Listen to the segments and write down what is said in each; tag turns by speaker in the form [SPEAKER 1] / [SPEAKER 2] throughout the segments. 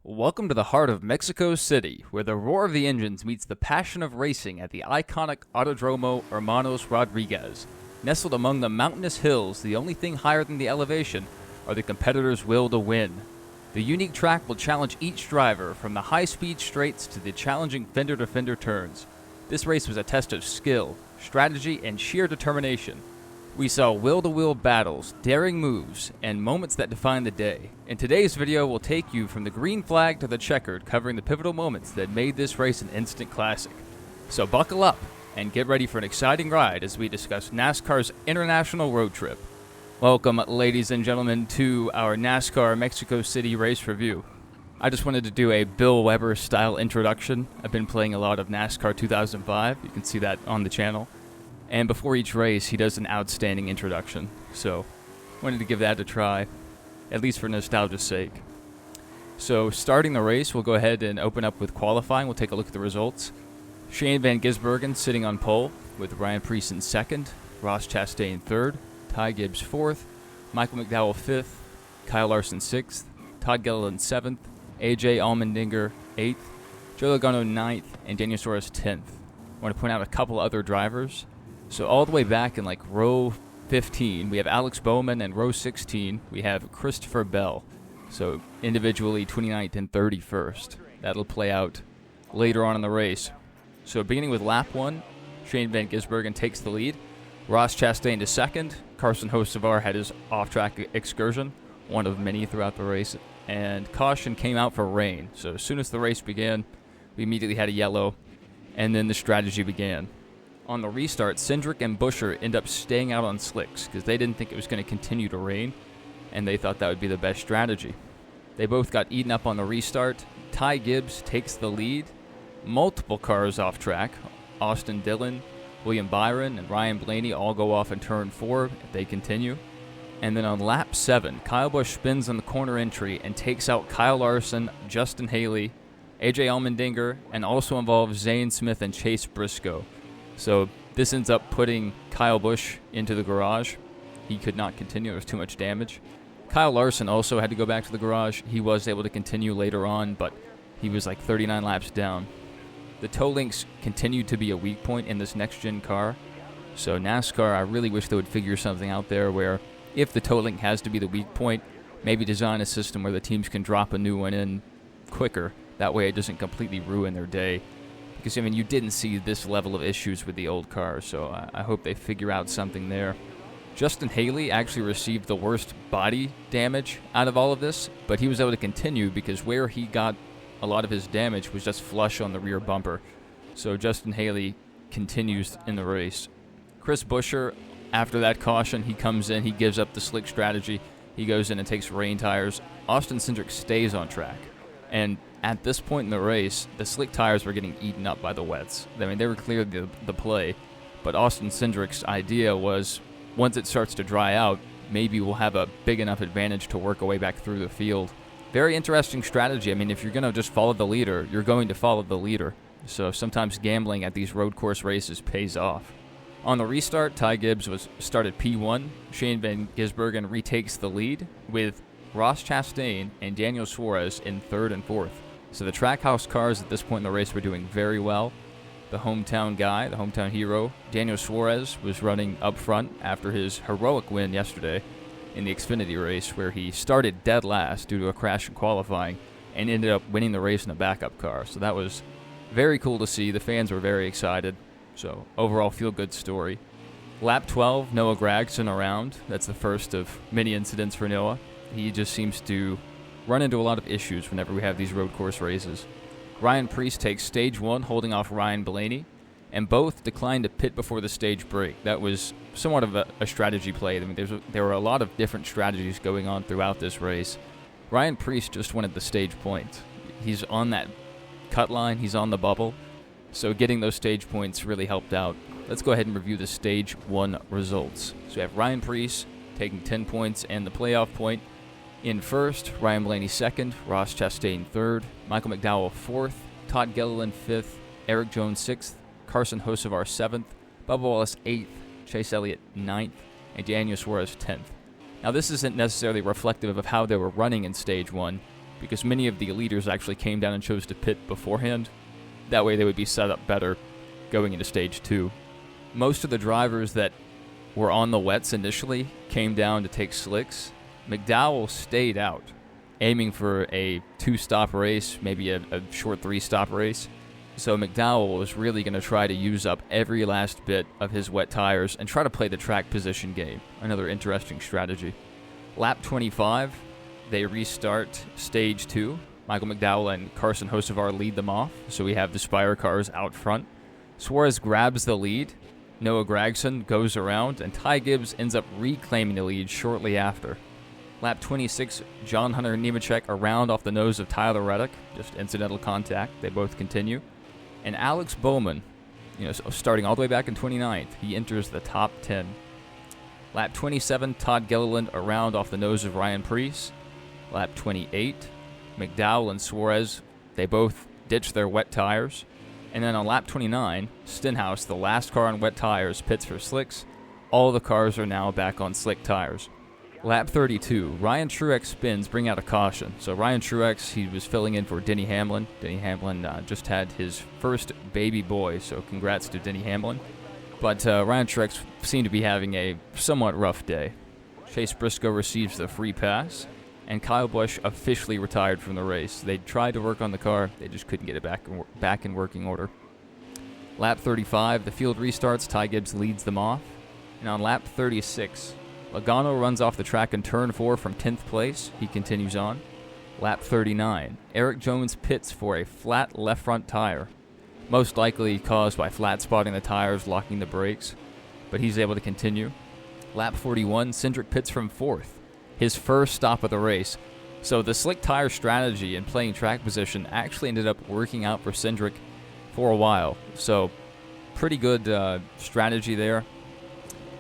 [SPEAKER 1] Welcome to the heart of Mexico City, where the roar of the engines meets the passion of racing at the iconic Autodromo Hermanos Rodriguez. Nestled among the mountainous hills, the only thing higher than the elevation are the competitors' will to win. The unique track will challenge each driver, from the high-speed straights to the challenging fender-to-fender turns. This race was a test of skill, strategy, and sheer determination. We saw wheel-to-wheel battles, daring moves, and moments that define the day. In today's video, we'll take you from the green flag to the checkered, covering the pivotal moments that made this race an instant classic. So buckle up and get ready for an exciting ride as we discuss NASCAR's international road trip. Welcome, ladies and gentlemen, to our NASCAR Mexico City race review. I just wanted to do a Bill Weber style introduction. I've been playing a lot of NASCAR 2005. You can see that on the channel. And before each race, he does an outstanding introduction. So, wanted to give that a try, at least for nostalgia's sake. So, starting the race, we'll go ahead and open up with qualifying. We'll take a look at the results. Shane Van Gisbergen sitting on pole, with Ryan Preece in second, Ross Chastain third, Ty Gibbs fourth, Michael McDowell fifth, Kyle Larson sixth, Todd Gilliland seventh, AJ Allmendinger eighth, Joe Logano ninth, and Daniel Suarez 10th. I want to point out a couple other drivers. So all the way back in like row 15, we have Alex Bowman, and row 16, we have Christopher Bell. So individually 29th and 31st. That'll play out later on in the race. So beginning with lap 1, Shane Van Gisbergen takes the lead. Ross Chastain to second. Carson Hocevar had his off-track excursion, one of many throughout the race. And caution came out for rain. So as soon as the race began, we immediately had a yellow, and then the strategy began. On the restart, Cindric and Buescher end up staying out on slicks because they didn't think it was going to continue to rain, and they thought that would be the best strategy. They both got eaten up on the restart. Ty Gibbs takes the lead. Multiple cars off track. Austin Dillon, William Byron, and Ryan Blaney all go off in turn 4 if they continue. And then on lap 7, Kyle Busch spins on the corner entry and takes out Kyle Larson, Justin Haley, AJ Allmendinger, and also involves Zane Smith and Chase Briscoe. So this ends up putting Kyle Busch into the garage. He could not continue. There was too much damage. Kyle Larson also had to go back to the garage. He was able to continue later on, but he was like 39 laps down. The toe links continued to be a weak point in this next-gen car. So NASCAR, I really wish they would figure something out there where if the toe link has to be the weak point, maybe design a system where the teams can drop a new one in quicker. That way it doesn't completely ruin their day. Because, I mean, you didn't see this level of issues with the old cars, so I hope they figure out something there. Justin Haley actually received the worst body damage out of all of this, but he was able to continue because where he got a lot of his damage was just flush on the rear bumper. So Justin Haley continues in the race. Chris Buescher, after that caution, he comes in, he gives up the slick strategy, he goes in and takes rain tires. Austin Cindric stays on track. And at this point in the race, the slick tires were getting eaten up by the wets. I mean, they were clearly the play, but Austin Cindric's idea was once it starts to dry out, maybe we'll have a big enough advantage to work our way back through the field. Very interesting strategy. I mean, if you're going to just follow the leader, you're going to follow the leader. So sometimes gambling at these road course races pays off. On the restart, Ty Gibbs was started P1. Shane Van Gisbergen retakes the lead with Ross Chastain and Daniel Suarez in 3rd and 4th. So the Trackhouse cars at this point in the race were doing very well. The hometown guy, the hometown hero, Daniel Suarez, was running up front after his heroic win yesterday in the Xfinity race, where he started dead last due to a crash in qualifying and ended up winning the race in a backup car. So that was very cool to see. The fans were very excited. So overall, feel-good story. Lap 12, Noah Gragson around. That's the first of many incidents for Noah. He just seems to run into a lot of issues whenever we have these road course races. Ryan Preece takes stage 1, holding off Ryan Blaney, and both declined to pit before the stage break. That was somewhat of a strategy play. I mean, there were a lot of different strategies going on throughout this race. Ryan Preece just wanted the stage points. He's on that cut line. He's on the bubble. So getting those stage points really helped out. Let's go ahead and review the stage 1 results. So we have Ryan Preece taking 10 points and the playoff point. In first, Ryan Blaney second, Ross Chastain third, Michael McDowell fourth, Todd Gilliland fifth, Eric Jones sixth, Carson Hocevar seventh, Bubba Wallace eighth, Chase Elliott ninth, and Daniel Suarez 10th. Now this isn't necessarily reflective of how they were running in stage 1. because many of the leaders actually came down and chose to pit beforehand. That way they would be set up better going into Stage 2. Most of the drivers that were on the wets initially came down to take slicks. McDowell stayed out, aiming for a 2-stop race, maybe a short 3-stop race. So McDowell was really going to try to use up every last bit of his wet tires and try to play the track position game. Another interesting strategy. Lap 25, they restart Stage 2. Michael McDowell and Carson Hocevar lead them off, so we have the Spire cars out front. Suarez grabs the lead. Noah Gragson goes around, and Ty Gibbs ends up reclaiming the lead shortly after. Lap 26, John Hunter Nemechek around off the nose of Tyler Reddick. Just incidental contact. They both continue. And Alex Bowman, starting all the way back in 29th, he enters the top 10. Lap 27, Todd Gilliland around off the nose of Ryan Preece. Lap 28, McDowell and Suarez, they both ditch their wet tires. And then on lap 29, Stenhouse, the last car on wet tires, pits for slicks. All the cars are now back on slick tires. Lap 32, Ryan Truex spins, bring out a caution. So Ryan Truex, he was filling in for Denny Hamlin. Denny Hamlin just had his first baby boy, so congrats to Denny Hamlin. But Ryan Truex seemed to be having a somewhat rough day. Chase Briscoe receives the free pass, and Kyle Busch officially retired from the race. They tried to work on the car, they just couldn't get it back in working order. Lap 35, the field restarts, Ty Gibbs leads them off. And on lap 36, Logano runs off the track in turn 4 from 10th place. He continues on. Lap 39, Eric Jones pits for a flat left front tire, most likely caused by flat spotting the tires, locking the brakes, but he's able to continue. Lap 41, Cindric pits from 4th, his first stop of the race. So the slick tire strategy and playing track position actually ended up working out for Cindric for a while. So pretty good strategy there.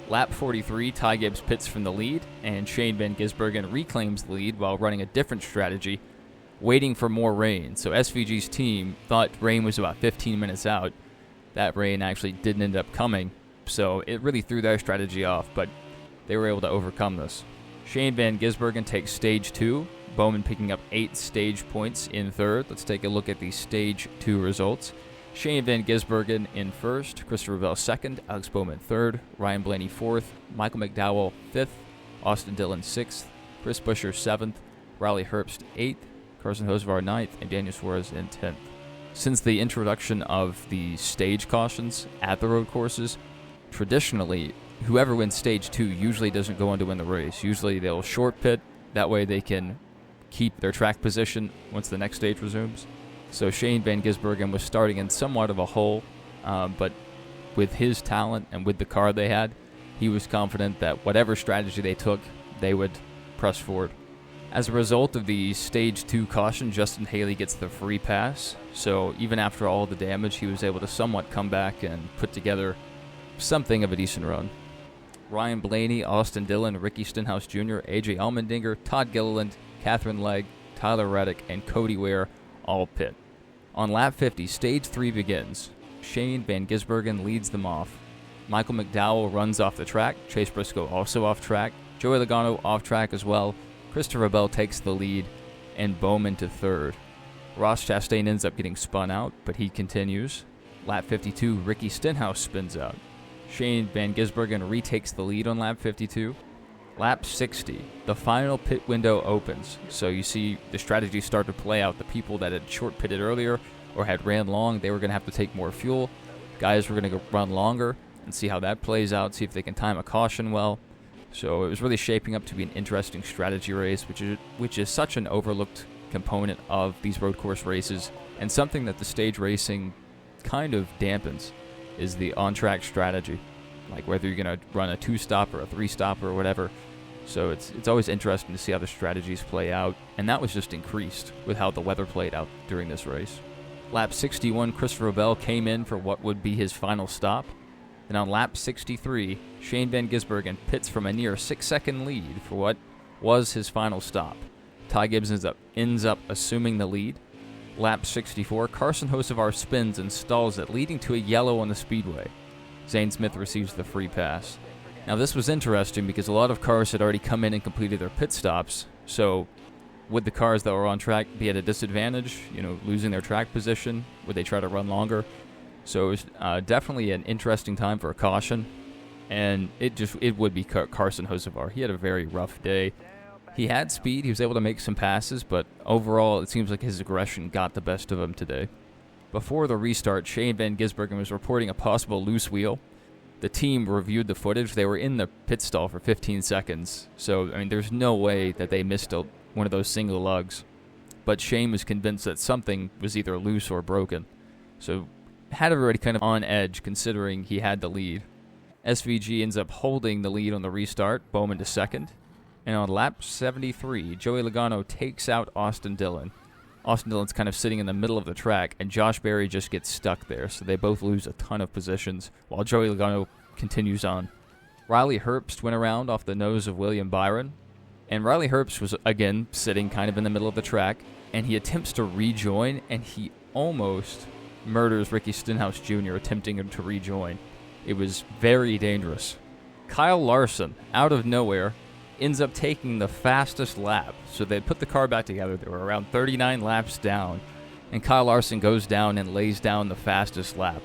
[SPEAKER 1] Lap 43, Ty Gibbs pits from the lead, and Shane Van Gisbergen reclaims the lead while running a different strategy, waiting for more rain. So SVG's team thought rain was about 15 minutes out. That rain actually didn't end up coming, so it really threw their strategy off, but they were able to overcome this. Shane Van Gisbergen takes Stage 2, Bowman picking up 8 stage points in 3rd. Let's take a look at the Stage 2 results. Shane Van Gisbergen in 1st, Christopher Bell 2nd, Alex Bowman 3rd, Ryan Blaney 4th, Michael McDowell 5th, Austin Dillon 6th, Chris Buescher 7th, Riley Herbst 8th, Carson Hocevar 9th, and Daniel Suarez in 10th. Since the introduction of the stage cautions at the road courses, traditionally, whoever wins Stage 2 usually doesn't go on to win the race. Usually they'll short pit, that way they can keep their track position once the next stage resumes. So Shane Van Gisbergen was starting in somewhat of a hole, but with his talent and with the car they had, he was confident that whatever strategy they took, they would press forward. As a result of the Stage 2 caution, Justin Haley gets the free pass, so even after all the damage, he was able to somewhat come back and put together something of a decent run. Ryan Blaney, Austin Dillon, Ricky Stenhouse Jr., AJ Allmendinger, Todd Gilliland, Catherine Legg, Tyler Reddick, and Cody Ware all pit. On lap 50, Stage 3 begins. Shane Van Gisbergen leads them off. Michael McDowell runs off the track. Chase Briscoe also off track. Joey Logano off track as well. Christopher Bell takes the lead, and Bowman to 3rd. Ross Chastain ends up getting spun out, but he continues. Lap 52, Ricky Stenhouse spins out. Shane Van Gisbergen retakes the lead on lap 52. Lap 60, the final pit window opens, so you see the strategy start to play out. The people that had short pitted earlier or had ran long, they were going to have to take more fuel. Guys were going to run longer and see how that plays out, see if they can time a caution well. So it was really shaping up to be an interesting strategy race, which is such an overlooked component of these road course races, and something that the stage racing kind of dampens is the on-track strategy, like whether you're going to run a 2-stop or a 3-stop or whatever. So it's always interesting to see how the strategies play out, and that was just increased with how the weather played out during this race. Lap 61, Christopher Bell came in for what would be his final stop. And on lap 63, Shane Van Gisbergen pits from a near 6-second lead for what was his final stop. Ty Gibbs ends up assuming the lead. Lap 64, Carson Hocevar spins and stalls it, leading to a yellow on the speedway. Zane Smith receives the free pass. Now this was interesting because a lot of cars had already come in and completed their pit stops, so would the cars that were on track be at a disadvantage, losing their track position? Would they try to run longer? So it was definitely an interesting time for a caution, and it would be Carson Hocevar. He had a very rough day. He had speed. He was able to make some passes, but overall it seems like his aggression got the best of him today. Before the restart, Shane Van Gisbergen was reporting a possible loose wheel. The team reviewed the footage. They were in the pit stall for 15 seconds, so there's no way that they missed one of those single lugs. But Shane was convinced that something was either loose or broken, so had everybody kind of on edge considering he had the lead. SVG ends up holding the lead on the restart, Bowman to second. And on lap 73, Joey Logano takes out Austin Dillon. Austin Dillon's kind of sitting in the middle of the track, and Josh Berry just gets stuck there, so they both lose a ton of positions, while Joey Logano continues on. Riley Herbst went around off the nose of William Byron, and Riley Herbst was, again, sitting kind of in the middle of the track, and he attempts to rejoin, and he almost murders Ricky Stenhouse Jr. attempting to rejoin. It was very dangerous. Kyle Larson, out of nowhere, ends up taking the fastest lap. So they put the car back together. They were around 39 laps down, and Kyle Larson goes down and lays down the fastest lap,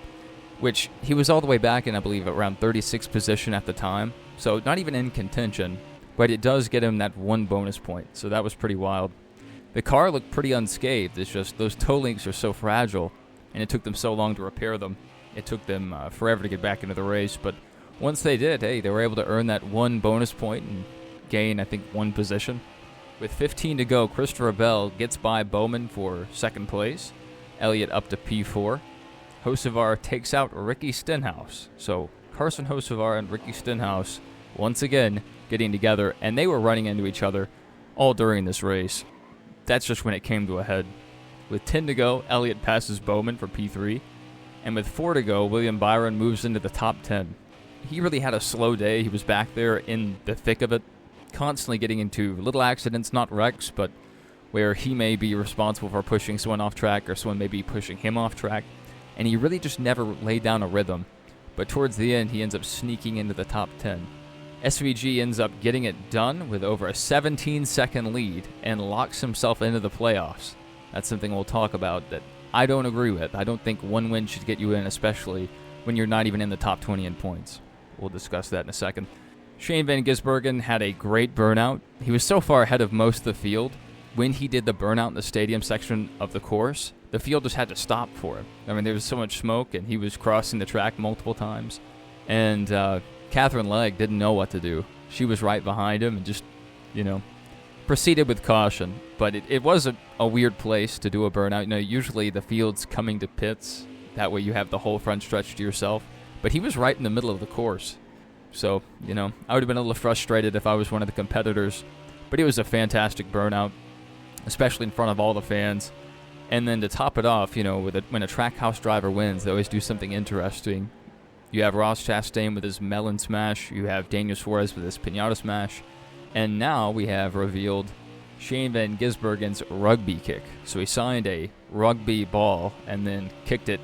[SPEAKER 1] which he was all the way back in, I believe, around 36th position at the time. So not even in contention, but it does get him that one bonus point. So that was pretty wild. The car looked pretty unscathed. It's just those toe links are so fragile, and it took them so long to repair them. It took them forever to get back into the race, but once they did, they were able to earn that one bonus point and gain, I think, one position. With 15 to go, Christopher Bell gets by Bowman for second place. Elliott up to P4. Hocevar takes out Ricky Stenhouse. So Carson Hocevar and Ricky Stenhouse once again getting together, and they were running into each other all during this race. That's just when it came to a head. With 10 to go, Elliott passes Bowman for P3. And with 4 to go, William Byron moves into the top 10. He really had a slow day. He was back there in the thick of it, constantly getting into little accidents, not wrecks, but where he may be responsible for pushing someone off track or someone may be pushing him off track. And he really just never laid down a rhythm. But towards the end, he ends up sneaking into the top 10. SVG ends up getting it done with over a 17-second lead and locks himself into the playoffs. That's something we'll talk about that I don't agree with. I don't think one win should get you in, especially when you're not even in the top 20 in points. We'll discuss that in a second. Shane Van Gisbergen had a great burnout. He was so far ahead of most of the field. When he did the burnout in the stadium section of the course, the field just had to stop for him. There was so much smoke, and he was crossing the track multiple times. And Catherine Legg didn't know what to do. She was right behind him and just, proceeded with caution. But it was a weird place to do a burnout. Usually the field's coming to pits. That way you have the whole front stretch to yourself. But he was right in the middle of the course. So, I would have been a little frustrated if I was one of the competitors. But it was a fantastic burnout, especially in front of all the fans. And then to top it off, when a Trackhouse driver wins, they always do something interesting. You have Ross Chastain with his melon smash. You have Daniel Suarez with his pinata smash. And now we have revealed Shane Van Gisbergen's rugby kick. So he signed a rugby ball and then kicked it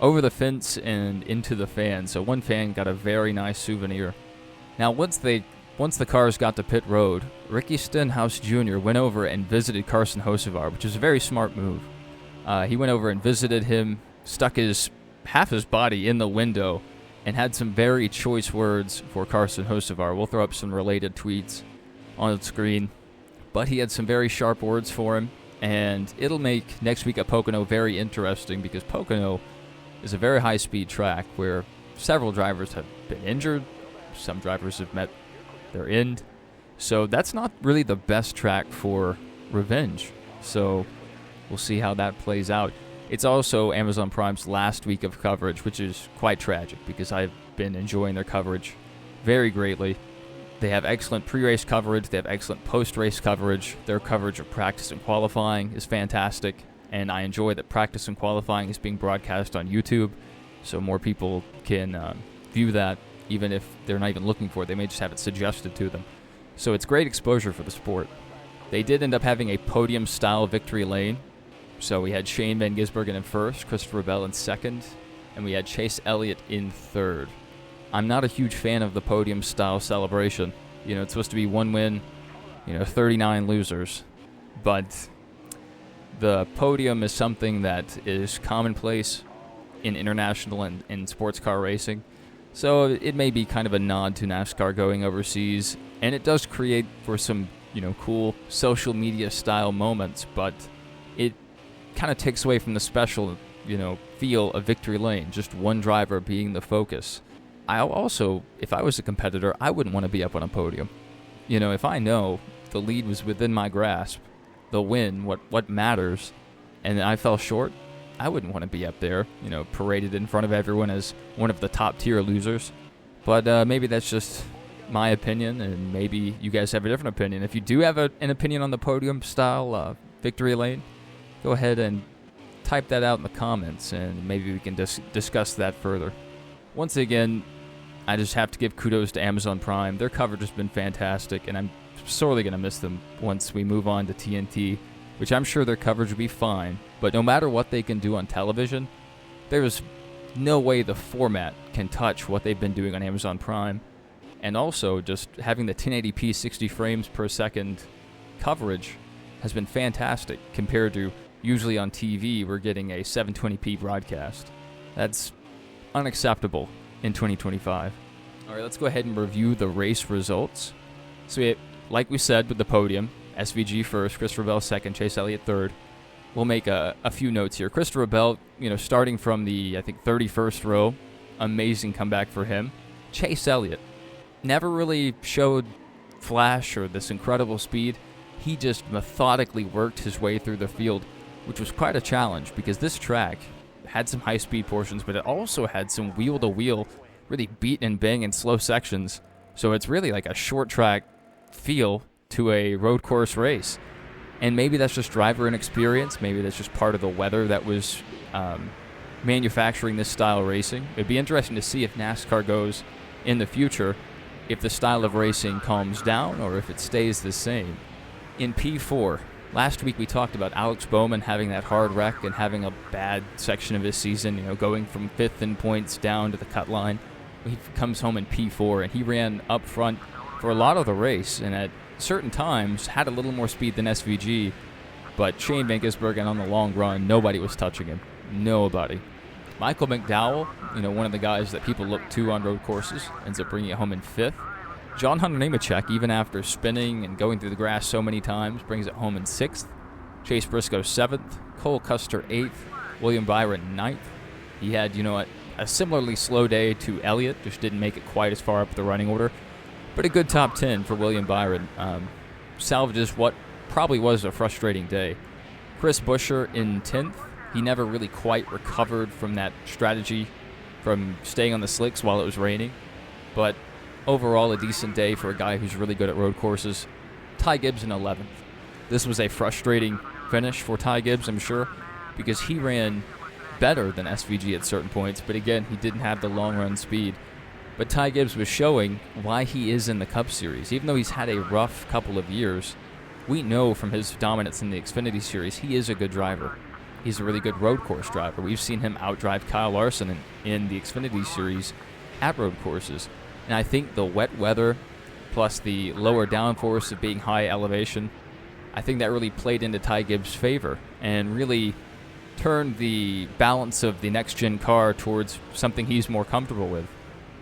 [SPEAKER 1] over the fence and into the fan. So one fan got a very nice souvenir. Now, once the cars got to pit road, Ricky Stenhouse Jr. went over and visited Carson Hocevar, which is a very smart move. He went over and visited him, stuck half his body in the window, and had some very choice words for Carson Hocevar. We'll throw up some related tweets on the screen. But he had some very sharp words for him, and it'll make next week at Pocono very interesting because Pocono is a very high-speed track where several drivers have been injured. Some drivers have met their end. So that's not really the best track for revenge. So we'll see how that plays out. It's also Amazon Prime's last week of coverage, which is quite tragic because I've been enjoying their coverage very greatly. They have excellent pre-race coverage. They have excellent post-race coverage. Their coverage of practice and qualifying is fantastic. And I enjoy that practice and qualifying is being broadcast on YouTube, so more people can view that, even if they're not even looking for it. They may just have it suggested to them. So it's great exposure for the sport. They did end up having a podium-style victory lane. So we had Shane Van Gisbergen in first, Christopher Bell in second, and we had Chase Elliott in third. I'm not a huge fan of the podium-style celebration. It's supposed to be one win, 39 losers. but the podium is something that is commonplace in international and in sports car racing. So it may be kind of a nod to NASCAR going overseas, and it does create for some, cool social media style moments, but it kind of takes away from the special, feel of victory lane, just one driver being the focus. I also, if I was a competitor, I wouldn't want to be up on a podium. If I know the lead was within my grasp, the win, what matters, and I fell short, I wouldn't want to be up there, paraded in front of everyone as one of the top tier losers. But maybe that's just my opinion, and maybe you guys have a different opinion. If you do have an opinion on the podium style victory lane, go ahead and type that out in the comments, and maybe we can discuss that further. Once again, I just have to give kudos to Amazon Prime. Their coverage has been fantastic, and I'm sorely going to miss them once we move on to TNT, which I'm sure their coverage will be fine. But no matter what they can do on television, there's no way the format can touch what they've been doing on Amazon Prime. And also, just having the 1080p 60 frames per second coverage has been fantastic compared to usually on TV we're getting a 720p broadcast. That's unacceptable in 2025. All right, let's go ahead and review the race results. So like we said with the podium, SVG first, Christopher Bell second, Chase Elliott third. We'll make a few notes here. Christopher Bell, starting from the, 31st row, amazing comeback for him. Chase Elliott never really showed flash or this incredible speed. He just methodically worked his way through the field, which was quite a challenge because this track had some high-speed portions, but it also had some wheel-to-wheel, really beat and bang in slow sections. So it's really like a short track feel to a road course race. And maybe that's just driver inexperience. Maybe that's just part of the weather that was manufacturing this style of racing. It'd be interesting to see if NASCAR goes in the future, if the style of racing calms down or if it stays the same. In P4, last week we talked about Alex Bowman having that hard wreck and having a bad section of his season, going from 5th in points down to the cut line. He comes home in P4, and he ran up front for a lot of the race, and at certain times had a little more speed than SVG, but Shane Van Gisbergen on the long run, nobody was touching him. Nobody. Michael McDowell, one of the guys that people look to on road courses, ends up bringing it home in 5th. John Hunter Nemechek, even after spinning and going through the grass so many times, brings it home in 6th. Chase Briscoe 7th. Cole Custer 8th. William Byron 9th. He had, a similarly slow day to Elliott, just didn't make it quite as far up the running order. But a good top 10 for William Byron. Salvages what probably was a frustrating day. Chris Buescher in 10th. He never really quite recovered from that strategy from staying on the slicks while it was raining. But overall, a decent day for a guy who's really good at road courses. Ty Gibbs in 11th. This was a frustrating finish for Ty Gibbs, I'm sure, because he ran better than SVG at certain points, but again, he didn't have the long run speed. But Ty Gibbs was showing why he is in the Cup Series. Even though he's had a rough couple of years, we know from his dominance in the Xfinity Series, he is a good driver. He's a really good road course driver. We've seen him outdrive Kyle Larson in the Xfinity Series at road courses. And I think the wet weather, plus the lower downforce of being high elevation, I think that really played into Ty Gibbs' favor and really turned the balance of the next-gen car towards something he's more comfortable with.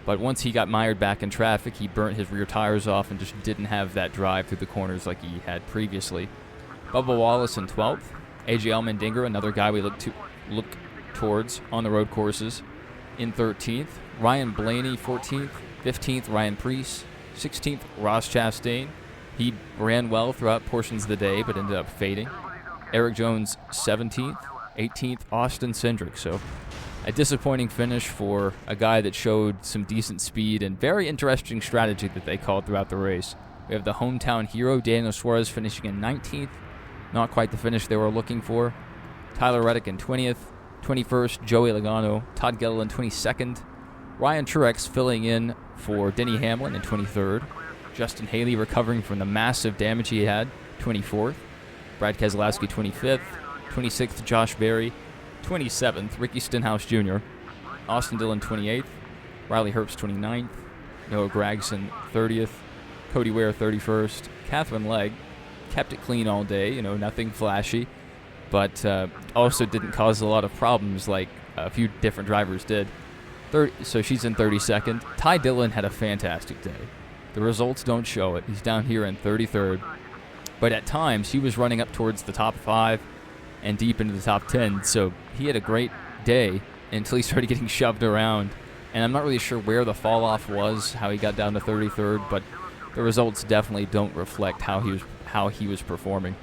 [SPEAKER 1] But once he got mired back in traffic, he burnt his rear tires off and just didn't have that drive through the corners like he had previously. Bubba Wallace in 12th. A.J. Allmendinger, another guy we look towards on the road courses, in 13th. Ryan Blaney, 14th. 15th, Ryan Preece. 16th, Ross Chastain. He ran well throughout portions of the day, but ended up fading. Eric Jones, 17th. 18th, Austin Cindric. So a disappointing finish for a guy that showed some decent speed and very interesting strategy that they called throughout the race. We have the hometown hero, Daniel Suarez, finishing in 19th. Not quite the finish they were looking for. Tyler Reddick in 20th. 21st, Joey Logano. Todd Gilliland, 22nd. Ryan Truex filling in for Denny Hamlin in 23rd. Justin Haley recovering from the massive damage he had, 24th. Brad Keselowski, 25th. 26th, Josh Berry. 27th, Ricky Stenhouse Jr. Austin Dillon, 28th. Riley Herbst, 29th. Noah Gragson, 30th. Cody Ware, 31st. Catherine Legg kept it clean all day, nothing flashy, but also didn't cause a lot of problems like a few different drivers did. So she's in 32nd. Ty Dillon had a fantastic day. The results don't show it. He's down here in 33rd. But at times, he was running up towards the top 5 and deep into the top 10. So he had a great day until he started getting shoved around. And I'm not really sure where the fall-off was, how he got down to 33rd, but the results definitely don't reflect how he was performing.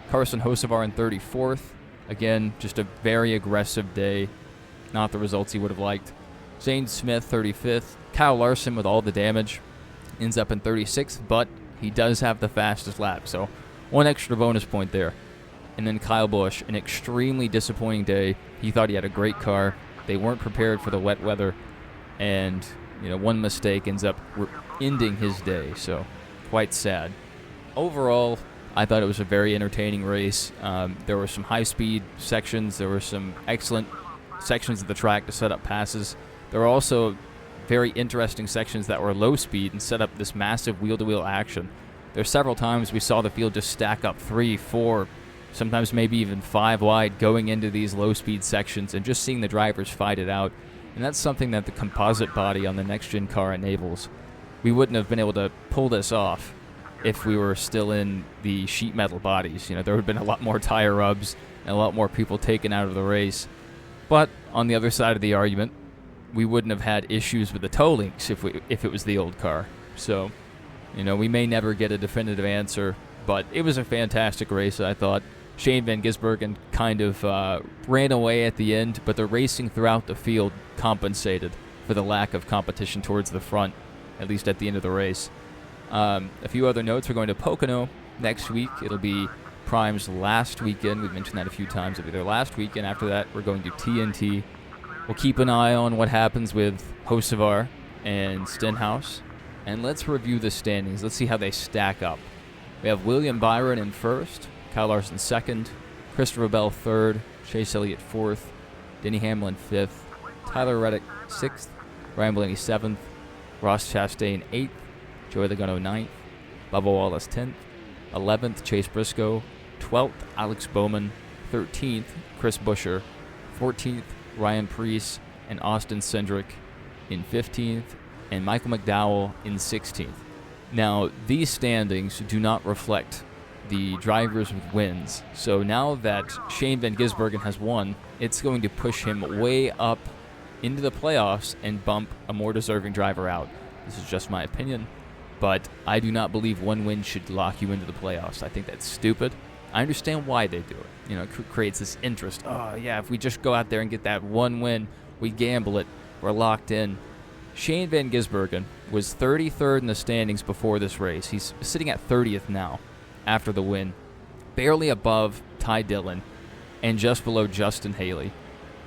[SPEAKER 1] Carson Hocevar in 34th. Again, just a very aggressive day. Not the results he would have liked. Zane Smith, 35th. Kyle Larson, with all the damage, ends up in 36th, but he does have the fastest lap, so one extra bonus point there. And then Kyle Busch, an extremely disappointing day. He thought he had a great car. They weren't prepared for the wet weather, and one mistake ends up ending his day, so quite sad. Overall, I thought it was a very entertaining race. There were some high-speed sections. There were some excellent sections of the track to set up passes. There were also very interesting sections that were low speed and set up this massive wheel-to-wheel action. There's several times we saw the field just stack up 3, 4, sometimes maybe even 5 wide going into these low-speed sections and just seeing the drivers fight it out. And that's something that the composite body on the next-gen car enables. We wouldn't have been able to pull this off if we were still in the sheet metal bodies. There would have been a lot more tire rubs and a lot more people taken out of the race. But on the other side of the argument, we wouldn't have had issues with the toe links if it was the old car. So, we may never get a definitive answer, but it was a fantastic race, I thought. Shane Van Gisbergen kind of ran away at the end, but the racing throughout the field compensated for the lack of competition towards the front, at least at the end of the race. A few other notes. We're going to Pocono next week. It'll be Prime's last weekend. We've mentioned that a few times. It'll be their last weekend. After that, we're going to TNT. We'll keep an eye on what happens with Hocevar and Stenhouse. And let's review the standings. Let's see how they stack up. We have William Byron in first, Kyle Larson second, Christopher Bell third, Chase Elliott fourth, Denny Hamlin fifth, Tyler Reddick sixth, Ryan Blaney seventh, Ross Chastain eighth, Joey Logano ninth, Bubba Wallace 10th, 11th Chase Briscoe, 12th Alex Bowman, 13th Chris Buescher, 14th Ryan Preece and Austin Cindric in 15th, and Michael McDowell in 16th. Now, these standings do not reflect the drivers with wins, so now that Shane Van Gisbergen has won, it's going to push him way up into the playoffs and bump a more deserving driver out. This is just my opinion, but I do not believe one win should lock you into the playoffs. I think that's stupid. I understand why they do it. It creates this interest. Oh, yeah, if we just go out there and get that one win, we gamble it, we're locked in. Shane Van Gisbergen was 33rd in the standings before this race. He's sitting at 30th now after the win, barely above Ty Dillon and just below Justin Haley.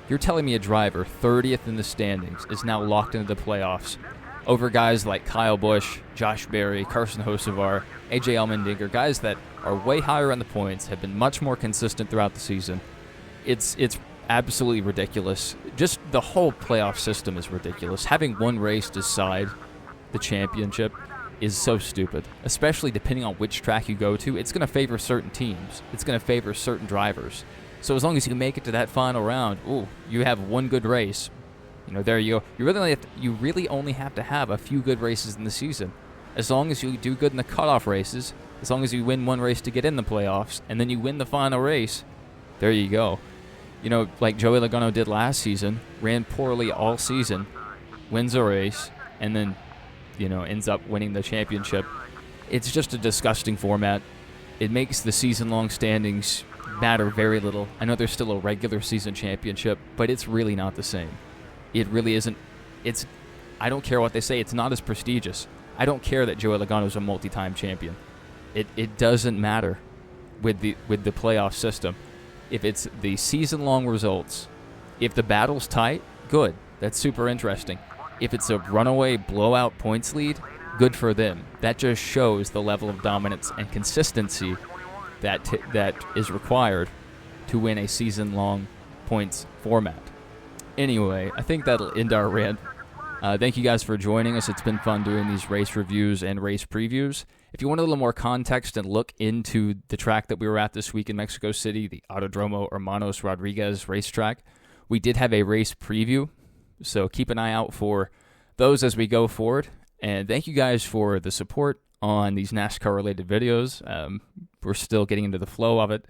[SPEAKER 1] You're telling me a driver 30th in the standings is now locked into the playoffs over guys like Kyle Busch, Josh Berry, Carson Hocevar, AJ Allmendinger, guys that are way higher on the points, have been much more consistent throughout the season. It's absolutely ridiculous. Just the whole playoff system is ridiculous. Having one race decide the championship is so stupid, especially depending on which track you go to. It's going to favor certain teams. It's going to favor certain drivers. So as long as you make it to that final round, you have one good race. There you go. You really only have to have a few good races in the season. As long as you do good in the cutoff races, as long as you win one race to get in the playoffs, and then you win the final race, there you go. Like Joey Logano did last season, ran poorly all season, wins a race, and then, ends up winning the championship. It's just a disgusting format. It makes the season-long standings matter very little. I know there's still a regular season championship, but it's really not the same. It really isn't. I don't care what they say. It's not as prestigious. I don't care that Joey Logano is a multi-time champion. It doesn't matter with the playoff system. If it's the season-long results, if the battle's tight, good. That's super interesting. If it's a runaway blowout points lead, good for them. That just shows the level of dominance and consistency that is required to win a season-long points format. Anyway, I think that'll end our rant. Thank you guys for joining us. It's been fun doing these race reviews and race previews. If you want a little more context and look into the track that we were at this week in Mexico City, the Autodromo Hermanos Rodriguez racetrack, we did have a race preview, so keep an eye out for those as we go forward. And thank you guys for the support on these NASCAR-related videos. We're still getting into the flow of it,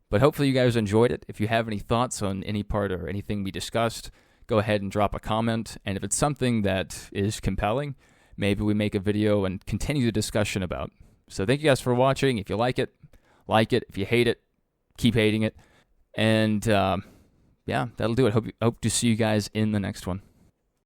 [SPEAKER 1] but hopefully you guys enjoyed it. If you have any thoughts on any part or anything we discussed, go ahead and drop a comment. And if it's something that is compelling, maybe we make a video and continue the discussion about. So thank you guys for watching. If you like it, like it. If you hate it, keep hating it. And yeah, that'll do it. Hope to see you guys in the next one.